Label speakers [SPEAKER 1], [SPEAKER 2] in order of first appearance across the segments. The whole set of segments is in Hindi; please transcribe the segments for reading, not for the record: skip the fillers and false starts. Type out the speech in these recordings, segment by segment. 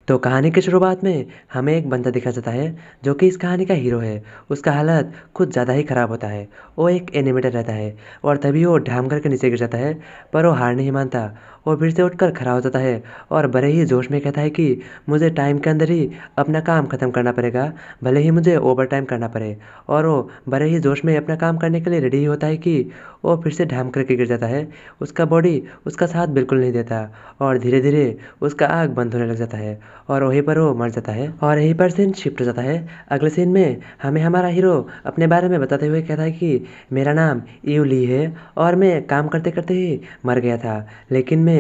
[SPEAKER 1] तो कहानी की शुरुआत में हमें एक बंदा दिखा जाता है जो कि इस कहानी का हीरो है। उसका हालत कुछ ज़्यादा ही ख़राब होता है। वो एक एनिमेटर रहता है और तभी वो ढाम करके नीचे गिर जाता है, पर वो हार नहीं मानता और फिर से उठकर खड़ा हो जाता है और बड़े ही जोश में कहता है कि मुझे टाइम के अंदर ही अपना काम ख़त्म करना पड़ेगा, भले ही मुझे ओवर टाइम करना पड़े। और वो बड़े ही जोश में अपना काम करने के लिए रेडी होता है कि वो फिर से ढाम करके गिर जाता है। उसका बॉडी उसका साथ बिल्कुल नहीं देता और धीरे धीरे उसका आग बंद होने लग जाता है और वहीं पर वो मर जाता है और यहीं पर सीन शिफ्ट हो जाता है। अगले सीन में हमें हमारा हीरो अपने बारे में बताते हुए कहता है कि मेरा नाम यू ली है और मैं काम करते करते ही मर गया था, लेकिन मैं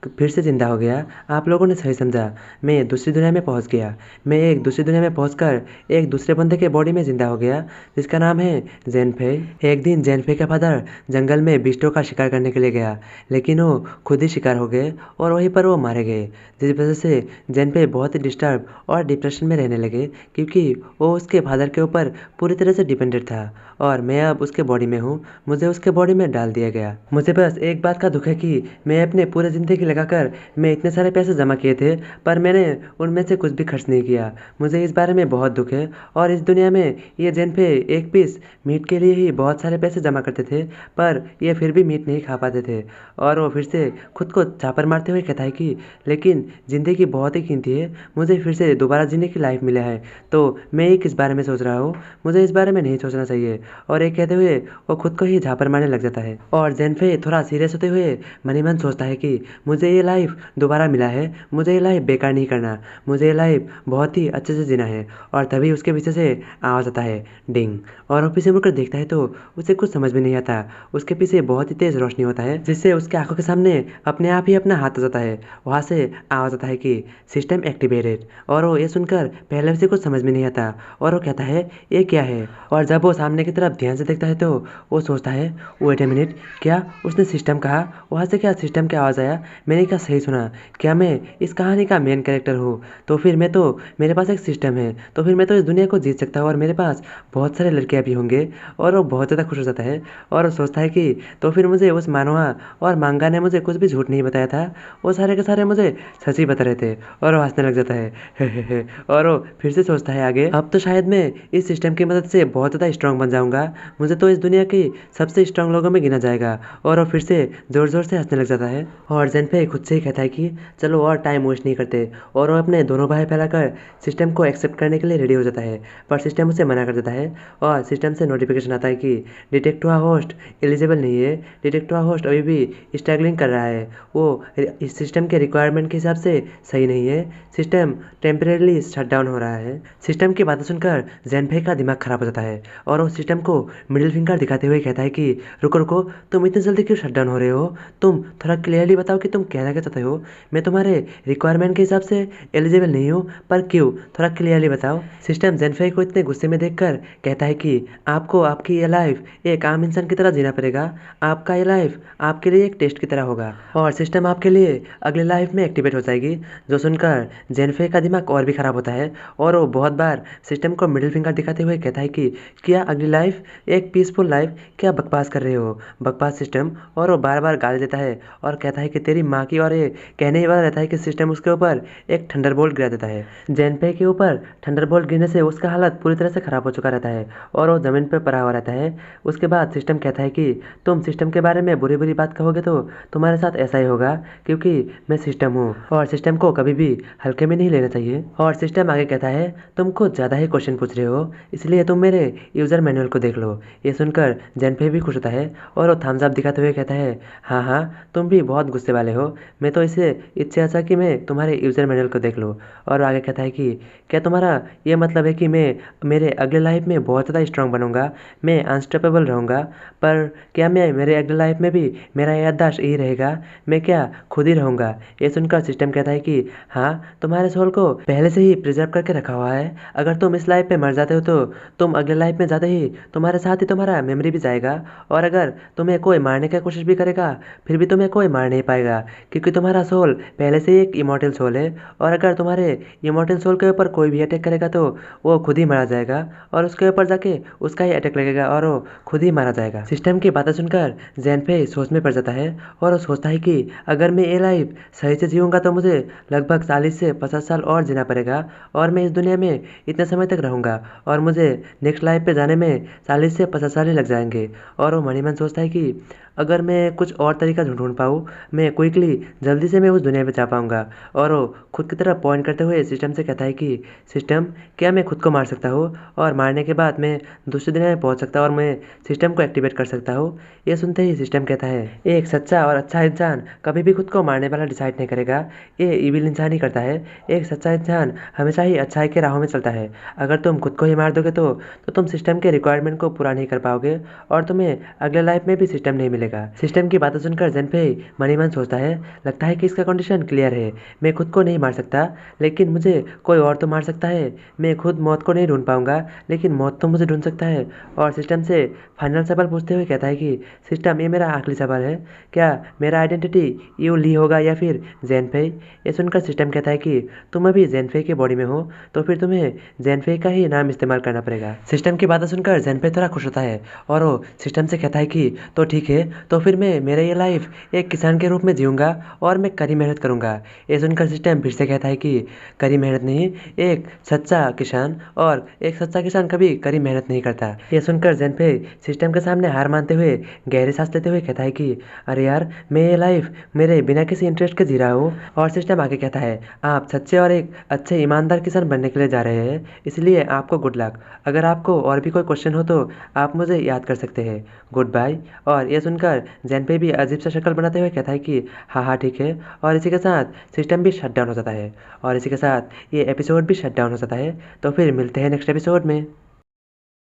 [SPEAKER 1] फिर से ज़िंदा हो गया। आप लोगों ने सही समझा, मैं दूसरी दुनिया में पहुंच गया। मैं एक दूसरी दुनिया में पहुंचकर एक दूसरे बंदे के बॉडी में ज़िंदा हो गया जिसका नाम है जेनफे। एक दिन जेनफे का फादर जंगल में बिस्टों का शिकार करने के लिए गया, लेकिन वो खुद ही शिकार हो गए और वहीं पर वो मारे गए, जिस वजह से जेनफे बहुत ही डिस्टर्ब और डिप्रेशन में रहने लगे क्योंकि वो उसके फादर के ऊपर पूरी तरह से डिपेंडेंट था और मैं अब उसके बॉडी में हूँ। मुझे उसके बॉडी में डाल दिया गया। मुझे बस एक बात का दुख है कि मैं अपने पूरे ज़िंदगी लगाकर मैं इतने सारे पैसे जमा किए थे, पर मैंने उनमें से कुछ भी खर्च नहीं किया। मुझे इस बारे में बहुत दुख है। और इस दुनिया में ये जेनफे एक पीस मीट के लिए ही बहुत सारे पैसे जमा करते थे, पर ये फिर भी मीट नहीं खा पाते थे। और वो फिर से खुद को झापर मारते हुए कहता है कि लेकिन ज़िंदगी बहुत ही कीमती है, मुझे फिर से दोबारा जीने की लाइफ मिला है, तो मैं ही किस बारे में सोच रहा हूँ, मुझे इस बारे में नहीं सोचना चाहिए। और ये कहते हुए वो खुद को ही झापर मारने लग जाता है और जेनफे थोड़ा सीरियस होते हुए मन ही मन सोचता है कि मुझे ये लाइफ दोबारा मिला है, मुझे ये लाइफ बेकार नहीं करना, मुझे ये लाइफ बहुत ही अच्छे से जीना है। और तभी उसके पीछे से आवाज़ आता है, डिंग। और वो पीछे मुड़कर देखता है तो उसे कुछ समझ में नहीं आता। उसके पीछे बहुत ही तेज़ रोशनी होता है जिससे उसके आंखों के सामने अपने आप ही अपना हाथ आ जाता है। वहाँ से आवाज़ आता है कि सिस्टम एक्टिवेटेड। और वो ये सुनकर पहले से कुछ समझ में नहीं आता और वो कहता है ये क्या है। और जब वो सामने की तरफ ध्यान से देखता है तो वो सोचता है वेट ए मिनट, क्या उसने सिस्टम कहा? वहाँ से क्या सिस्टम की आवाज़ आया? मैंने क्या सही सुना? क्या मैं इस कहानी का मेन कैरेक्टर हूँ? तो फिर मैं तो मेरे पास एक सिस्टम है, तो फिर मैं तो इस दुनिया को जीत सकता हूँ और मेरे पास बहुत सारे लड़कियाँ भी होंगे। और वो बहुत ज़्यादा खुश हो जाता है और वो सोचता है कि तो फिर मुझे उस मानवा और मांगा ने मुझे कुछ भी झूठ नहीं बताया था, वो सारे के सारे मुझे सच ही बता रहे थे। और वो हंसने लग जाता है और वो फिर से सोचता है आगे, अब तो शायद मैं इस सिस्टम की मदद से बहुत ज़्यादा स्ट्रांग बन जाऊंगा, मुझे तो इस दुनिया की सबसे स्ट्रांग लोगों में गिना जाएगा। और वो फिर से ज़ोर ज़ोर से हंसने लग जाता है और जेनफे खुद से ही कहता है कि चलो और टाइम वेस्ट नहीं करते। और वो अपने दोनों भाई फैलाकर सिस्टम को एक्सेप्ट करने के लिए रेडी हो जाता है, पर सिस्टम उसे मना कर देता है और सिस्टम से नोटिफिकेशन आता है कि डिटेक्ट हुआ होस्ट एलिजिबल नहीं है, डिटेक्ट हुआ होस्ट अभी भी स्ट्रगलिंग कर रहा है, वो इस सिस्टम के रिक्वायरमेंट के हिसाब से सही नहीं है, सिस्टम टेम्परेली शट डाउन हो रहा है। सिस्टम की बातें सुनकर जेनफे का दिमाग खराब हो जाता है और वो सिस्टम को मिडिल फिंगर दिखाते हुए कहता है कि रुको रुको, तुम इतनी जल्दी क्यों शट डाउन हो रहे हो? तुम थोड़ा क्लियरली बताओ कि तुम कहना क्या चाहते हो। मैं तुम्हारे रिक्वायरमेंट के हिसाब से एलिजिबल नहीं हूँ, पर क्यों, थोड़ा क्लियरली बताओ। सिस्टम जेनफे को इतने गुस्से में देखकर कहता है कि आपको आपकी ये लाइफ एक आम इंसान की तरह जीना पड़ेगा, आपका ये लाइफ आपके लिए एक टेस्ट की तरह होगा और सिस्टम आपके लिए अगले लाइफ में एक्टिवेट हो जाएगी। जो सुनकर जेनफे का दिमाग और भी खराब होता है और वो बहुत बार सिस्टम को मिडिल फिंगर दिखाते हुए कहता है कि क्या अगली लाइफ एक पीसफुल लाइफ, क्या बकवास कर रहे हो, बकवास सिस्टम। और वो बार बार गाली देता है और कहता है कि तेरी माँ की, और ये कहने ही वाला रहता है कि सिस्टम उसके ऊपर एक थंडरबोल्ट गिरा देता है। जेनफे के ऊपर थंडरबोल्ट गिरने से उसका हालत पूरी तरह से खराब हो चुका रहता है और वो ज़मीन पर पड़ा हुआ रहता है। उसके बाद सिस्टम कहता है कि तुम सिस्टम के बारे में बुरी बुरी बात कहोगे तो तुम्हारे साथ ऐसा ही होगा, क्योंकि मैं सिस्टम हूँ और सिस्टम को कभी भी हल्के में नहीं लेना चाहिए। और सिस्टम आगे कहता है तुम कुछ ज़्यादा ही क्वेश्चन पूछ रहे हो, इसलिए तुम मेरे यूज़र मैनुअल को देख लो। ये सुनकर जेनफे भी खुश होता है और वो थम्स अप दिखाते हुए कहता है हाँ हाँ, तुम भी बहुत गुस्से वाले हो, मैं तो इसे इससे अच्छा कि मैं तुम्हारे यूज़र मैनुअल को देख लूँ। और आगे कहता है कि क्या तुम्हारा ये मतलब है कि मैं मेरे अगले लाइफ में बहुत ज़्यादा स्ट्रांग बनूंगा, मैं अनस्टॉपेबल रहूँगा, पर क्या मैं मेरे अगले लाइफ में भी मेरा याददाश्त यही रहेगा, मैं क्या खुद ही रहूँगा? ये सुनकर सिस्टम कहता है कि हाँ, तुम्हारे सोल को पहले से ही प्रिजर्व करके रखा हुआ है, अगर तुम इस लाइफ में मर जाते हो तो तुम अगले लाइफ में जाते ही तुम्हारे साथ ही तुम्हारा मेमोरी भी जाएगा, और अगर तुम्हें कोई मारने की कोशिश भी करेगा फिर भी तुम्हें कोई मार नहीं पाएगा, क्योंकि तुम्हारा सोल पहले से ही एक इमॉर्टल सोल है। और अगर तुम्हारे इमॉर्टल सोल के ऊपर कोई भी अटैक करेगा तो वो खुद ही मारा जाएगा और उसके ऊपर जाके उसका ही अटैक लगेगा और वो खुद ही मारा जाएगा। सिस्टम की बातें सुनकर जेनफे सोच में पड़ जाता है और वो सोचता है कि अगर मैं ये लाइफ सही से जीऊँगा तो मुझे लगभग 40 से मुझे 50 साल और जीना पड़ेगा और मैं इस दुनिया में इतने समय तक रहूँगा और मुझे नेक्स्ट लाइफ पे जाने में 40 से 50 साल ही लग जाएंगे। और वो मन ही मन सोचता है कि अगर मैं कुछ और तरीका ढूंढ पाऊँ, मैं क्विकली जल्दी से मैं उस दुनिया में जा पाऊँगा। और वो खुद की तरफ पॉइंट करते हुए सिस्टम से कहता है कि सिस्टम, क्या मैं खुद को मार सकता हूँ और मारने के बाद मैं दूसरी दुनिया में पहुँच सकता हूँ और मैं सिस्टम को एक्टिवेट कर सकता हूँ। ये सुनते ही सिस्टम कहता है, एक सच्चा और अच्छा इंसान कभी भी खुद को मारने वाला डिसाइड नहीं करेगा, ये इविल इंसान ही करता है। एक सच्चा इंसान हमेशा ही अच्छाई के राहों में चलता है। अगर तुम खुद को ही मार दोगे तो तुम सिस्टम के रिक्वायरमेंट को पूरा नहीं कर पाओगे और तुम्हें अगले लाइफ में भी सिस्टम नहीं मिलेगा। सिस्टम की बातें सुनकर जेनफेई मन ही मन सोचता है, लगता है कि इसका कंडीशन क्लियर है। मैं खुद को नहीं मार सकता, लेकिन मुझे कोई और तो मार सकता है। मैं खुद मौत को नहीं ढूंढ पाऊंगा, लेकिन मौत तो मुझे ढूंढ सकता है। और सिस्टम से फाइनल सवाल पूछते हुए कहता है कि सिस्टम, ये मेरा आखिरी सवाल है, क्या मेरा आइडेंटिटी यू ली होगा या फिर जेनफेई? ये सुनकर सिस्टम कहता है कि तुम अभी जेनफेई के बॉडी में हो, तो फिर तुम्हें जेनफेई का ही नाम इस्तेमाल करना पड़ेगा। सिस्टम की बातें सुनकर जेनफेई थोड़ा खुश होता है और वो सिस्टम से कहता है कि तो ठीक है, तो फिर मैं मेरा ये लाइफ एक किसान के रूप में जीऊँगा और मैं कड़ी मेहनत करूँगा। ये सुनकर सिस्टम फिर से कहता है कि कड़ी मेहनत नहीं, एक सच्चा किसान, और एक सच्चा किसान कभी कड़ी मेहनत नहीं करता। ये सुनकर जेनफेई सिस्टम के सामने हार मानते हुए गहरी सांस लेते हुए कहता है कि अरे यार, मैं ये लाइफ मेरे बिना किसी इंटरेस्ट के जी रहा हूँ। और सिस्टम आगे कहता है, आप सच्चे और एक अच्छे ईमानदार किसान बनने के लिए जा रहे हैं, इसलिए आपको गुड लक। अगर आपको और भी कोई क्वेश्चन हो तो आप मुझे याद कर सकते हैं। Goodbye. और ये सुनकर जेनफेई भी अजीब सा शक्ल बनाते हुए कहता है कि हाँ हाँ ठीक है। और इसी के साथ सिस्टम भी शट डाउन हो जाता है और इसी के साथ ये एपिसोड भी शट डाउन हो जाता है। तो फिर मिलते हैं नेक्स्ट एपिसोड में।